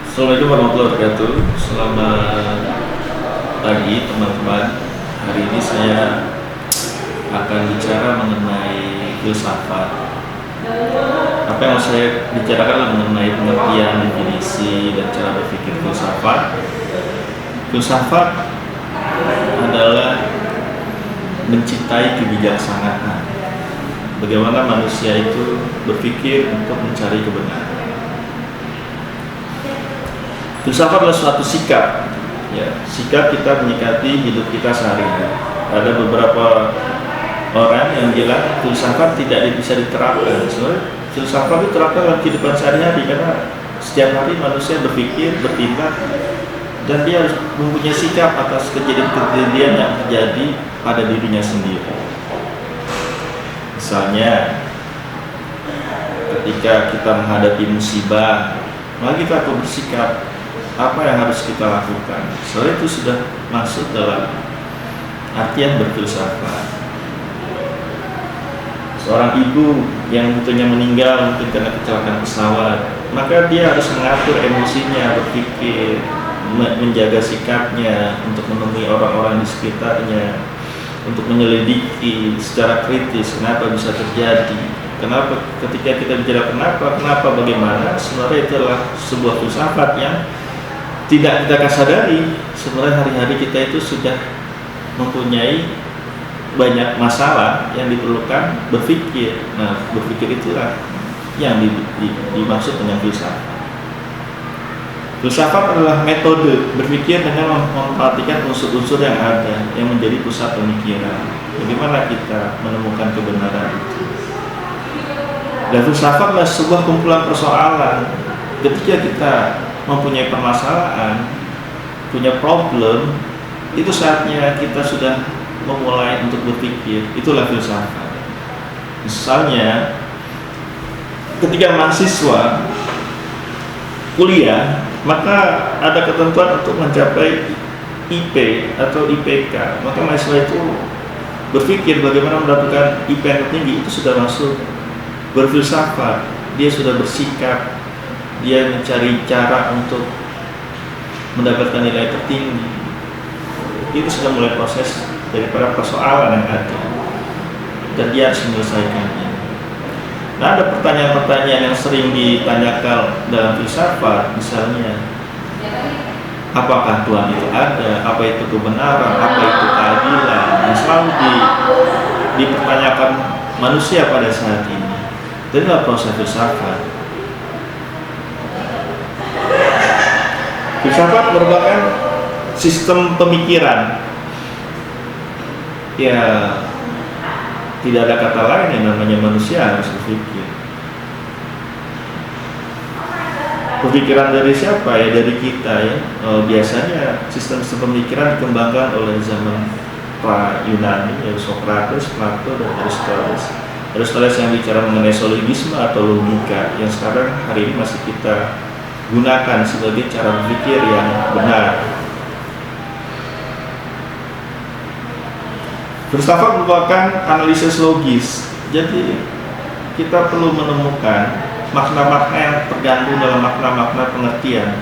Assalamualaikum warahmatullahi wabarakatuh. Selamat pagi teman-teman. Hari ini saya akan bicara mengenai filsafat. Apa yang mau saya bicarakan adalah mengenai pengertian, definisi, dan cara berpikir filsafat. Filsafat adalah mencintai kebijaksanaan. Bagaimana manusia itu berpikir untuk mencari kebenaran. Filsafat adalah suatu sikap, ya, sikap kita menyikapi hidup kita sehari-hari. Ada beberapa orang yang bilang filsafat tidak bisa diterapkan. Sebenarnya filsafat diterapkan dalam kehidupan sehari-hari karena setiap hari manusia berpikir, bertindak, dan dia harus mempunyai sikap atas kejadian-kejadian yang terjadi pada dirinya sendiri. Misalnya, ketika kita menghadapi musibah, maka kita harus bersikap. Apa yang harus kita lakukan? Soalnya itu sudah masuk dalam artian berfilsafat. Seorang ibu yang tentunya meninggal mungkin karena kecelakaan pesawat, maka dia harus mengatur emosinya, berpikir, menjaga sikapnya untuk menemui orang-orang di sekitarnya, untuk menyelidiki secara kritis kenapa bisa terjadi. Kenapa ketika kita bicara kenapa, bagaimana, sebenarnya itu adalah sebuah filsafat yang tidak kita sadari. Sebenarnya hari-hari kita itu sudah mempunyai banyak masalah yang diperlukan berpikir. Nah, berpikir itulah yang dimaksud dengan filsafat. Filsafat adalah metode berpikir dengan memperhatikan unsur-unsur yang ada yang menjadi pusat pemikiran. Bagaimana kita menemukan kebenaran itu? Dan filsafat adalah sebuah kumpulan persoalan. Ketika kita mempunyai permasalahan, punya problem, itu saatnya kita sudah memulai untuk berpikir. Itulah filsafat. Misalnya, ketika mahasiswa kuliah, maka ada ketentuan untuk mencapai IP atau IPK. Maka mahasiswa itu berpikir bagaimana mendapatkan IP yang tinggi. Itu sudah masuk berfilsafat. Dia sudah bersikap, dia mencari cara untuk mendapatkan nilai tertinggi. Itu sudah mulai proses daripada persoalan yang ada, dan dia harus menyelesaikannya. Nah, ada pertanyaan-pertanyaan yang sering ditanyakan dalam filsafat, misalnya, apakah Tuhan itu ada? Apa itu kebenaran? Apa itu keadilan? Yang selalu dipertanyakan manusia pada saat ini. Dan itulah proses filsafat. Filsafat merupakan sistem pemikiran. Ya, tidak ada kata lain yang namanya manusia harus berpikir. Pemikiran dari siapa? Ya dari kita, ya. Biasanya sistem pemikiran dikembangkan oleh zaman Yunani, yaitu Socrates, Plato, dan Aristoteles. Aristoteles yang bicara mengenai sologisme atau logika, yang sekarang hari ini masih kita gunakan sebagai cara berpikir yang benar. Filsafat merupakan analisis logis. Jadi kita perlu menemukan makna-makna yang tergandung dalam makna-makna pengertian,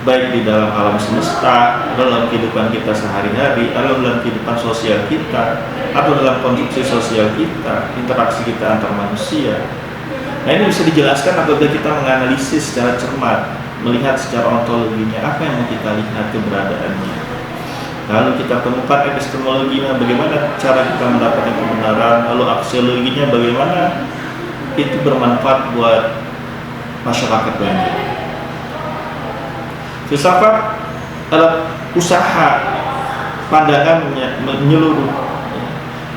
baik di dalam alam semesta, dalam kehidupan kita sehari-hari, atau dalam kehidupan sosial kita, atau dalam konstruksi sosial kita, interaksi kita antar manusia. Nah, ini bisa dijelaskan apabila kita menganalisis secara cermat, melihat secara ontologinya apa yang mau kita lihat keberadaannya. Lalu kita temukan epistemologinya, bagaimana cara kita mendapatkan kebenaran, lalu aksiologinya bagaimana itu bermanfaat buat masyarakat banyak. Filsafat adalah usaha pandangan menyeluruh.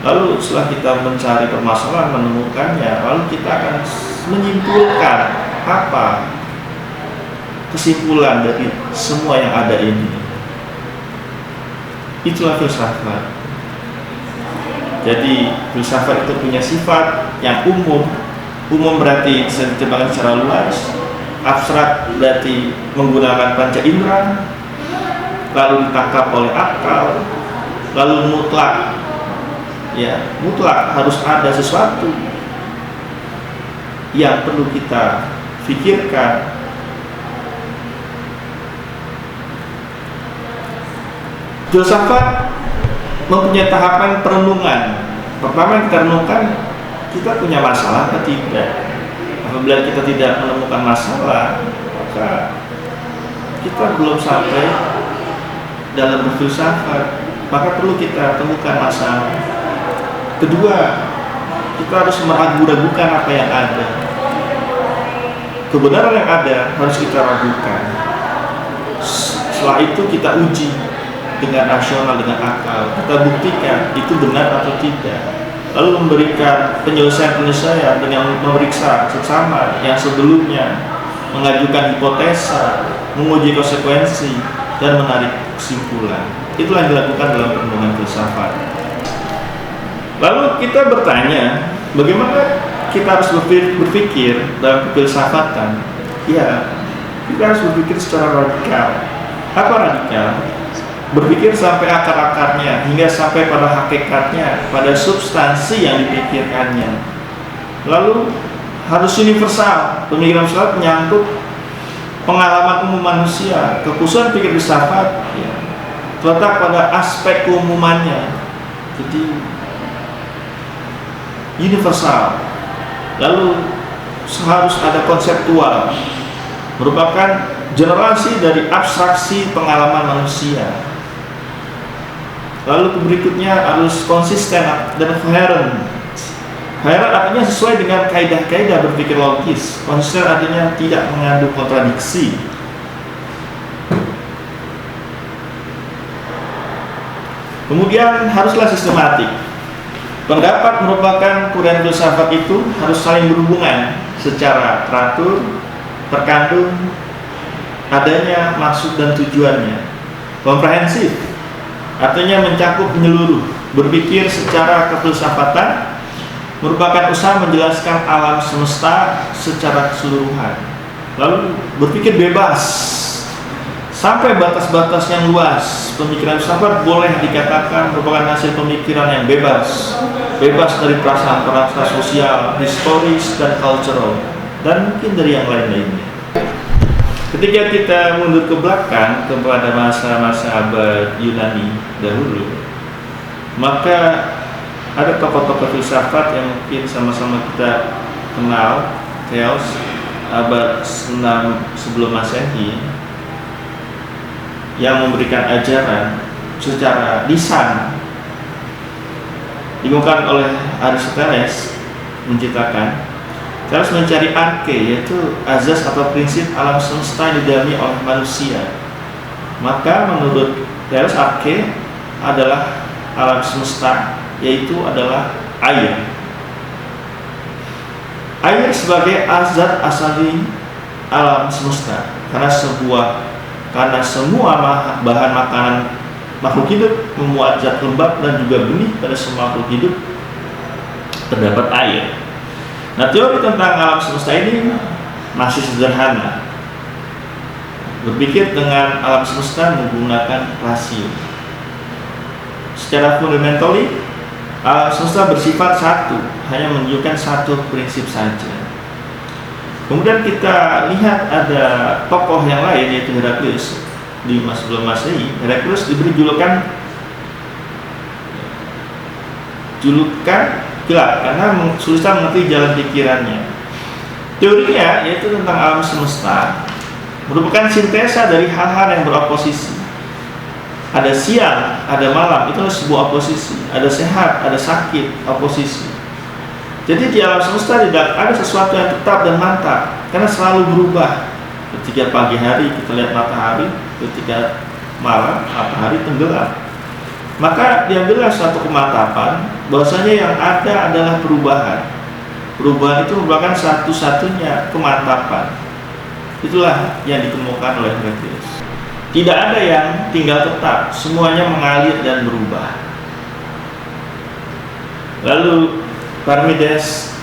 Lalu setelah kita mencari permasalahan, menemukannya, lalu kita akan menyimpulkan apa kesimpulan dari semua yang ada ini. Itulah filsafat. Jadi filsafat itu punya sifat yang umum. Umum berarti bisa diterjemahkan secara luas. Abstrak berarti menggunakan panca indera, lalu ditangkap oleh akal. Lalu mutlak, ya mutlak harus ada sesuatu yang perlu kita pikirkan Filsafat mempunyai tahapan perenungan. Pertama yang kita renungkan, kita punya masalah atau tidak. Apabila kita tidak menemukan masalah, maka kita belum sampai dalam berfilsafat. Maka perlu kita temukan masalah. Kedua, kita harus meragu-ragukan apa yang ada. Kebenaran yang ada harus kita ragukan. Setelah itu kita uji dengan rasional, dengan akal. Kita buktikan itu benar atau tidak. Lalu memberikan penyelesaian-penyelesaian dengan memeriksa sesama yang sebelumnya, mengajukan hipotesa, menguji konsekuensi, dan menarik kesimpulan. Itulah yang dilakukan dalam perenungan filsafat. Lalu kita bertanya, bagaimana kita harus berpikir dalam kefilsafatan? Ya, kita harus berpikir secara radikal. Apa radikal? Berpikir sampai akar-akarnya, hingga sampai pada hakikatnya, pada substansi yang dipikirkannya. Lalu harus universal. Pemikiran filsafat menyangkut pengalaman umum manusia. Kekhususan pikir filsafat ya, terletak pada aspek keumumannya. Jadi universal. Lalu harus ada konseptual, merupakan generasi dari abstraksi pengalaman manusia. Lalu berikutnya harus konsisten dan koheren. Koheren artinya sesuai dengan kaidah-kaidah berpikir logis. Konsisten artinya tidak mengandung kontradiksi. Kemudian haruslah sistematik. Pendapat merupakan kurian filsafat itu harus saling berhubungan secara teratur, terkandung, adanya maksud dan tujuannya. Komprehensif artinya mencakup menyeluruh. Berpikir secara kefilsafatan merupakan usaha menjelaskan alam semesta secara keseluruhan. Lalu berpikir bebas sampai batas-batas yang luas. Pemikiran filsafat boleh dikatakan merupakan hasil pemikiran yang bebas dari perasaan-perasaan sosial, historis, dan cultural, dan mungkin dari yang lain-lainnya. Ketika kita mundur ke belakang kepada masa-masa abad Yunani dahulu, maka ada tokoh-tokoh filsafat yang mungkin sama-sama kita kenal. Thales, abad 6 sebelum Masehi, yang memberikan ajaran secara lisan, dimulakan oleh Aristoteles, menciptakan Thales mencari arke, yaitu azas atau prinsip alam semesta yang didalami oleh manusia. Maka menurut Thales, arke adalah alam semesta, yaitu adalah air. Air sebagai azat asali alam semesta, karena semua bahan makanan makhluk hidup memuat zat lembab dan juga benih pada semua makhluk hidup terdapat air. Nah, teori tentang alam semesta ini masih sederhana. Berpikir dengan alam semesta menggunakan rasio. Secara fundamentally, alam semesta bersifat satu, hanya menunjukkan satu prinsip saja. Kemudian kita lihat ada tokoh yang lain, yaitu Heraklius. Di masa sebelum Masehi, Heraklius diberi julukan gelap karena susah mengerti jalan pikirannya. Teorinya yaitu tentang alam semesta merupakan sintesa dari hal-hal yang beroposisi. Ada siang, ada malam, itu adalah sebuah oposisi. Ada sehat, ada sakit, oposisi. Jadi di alam semesta tidak ada sesuatu yang tetap dan mantap, karena selalu berubah. Ketika pagi hari kita lihat matahari, ketika malam matahari tenggelam. Maka diambillah suatu kemantapan bahwasanya yang ada adalah perubahan. Perubahan itu merupakan satu-satunya kemantapan. Itulah yang ditemukan oleh Heraklius. Tidak ada yang tinggal tetap, semuanya mengalir dan berubah. Lalu Parmenides